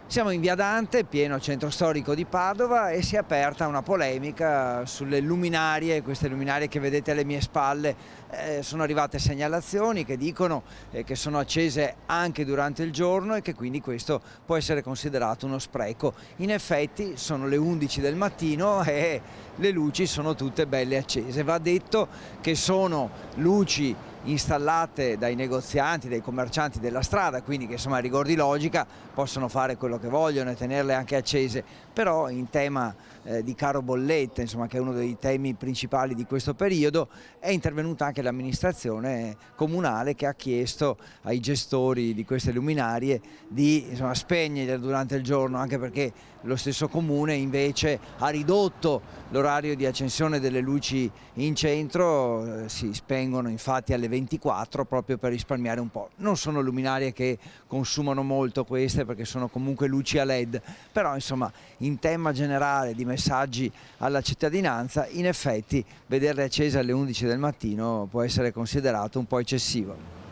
Siamo in via Dante, pieno centro storico di Padova, e si è aperta una polemica sulle luminarie, queste luminarie che vedete alle mie spalle. Sono arrivate segnalazioni che dicono che sono accese anche durante il giorno e che quindi questo può essere considerato uno spreco. In effetti sono le 11 del mattino e le luci sono tutte belle accese. Va detto che sono luci installate dai negozianti, dai commercianti della strada, quindi che insomma a rigor di logica possono fare quello che vogliono e tenerle anche accese, però in tema di caro bollette, insomma, che è uno dei temi principali di questo periodo, è intervenuta anche l'amministrazione comunale che ha chiesto ai gestori di queste luminarie di spegnerle durante il giorno, anche perché lo stesso comune invece ha ridotto l'orario di accensione delle luci in centro, si spengono infatti alle 24 proprio per risparmiare un po'. Non sono luminarie che consumano molto queste perché sono comunque luci a LED, però insomma in tema generale di messaggi alla cittadinanza in effetti vederle accese alle 11 del mattino può essere considerato un po' eccessivo.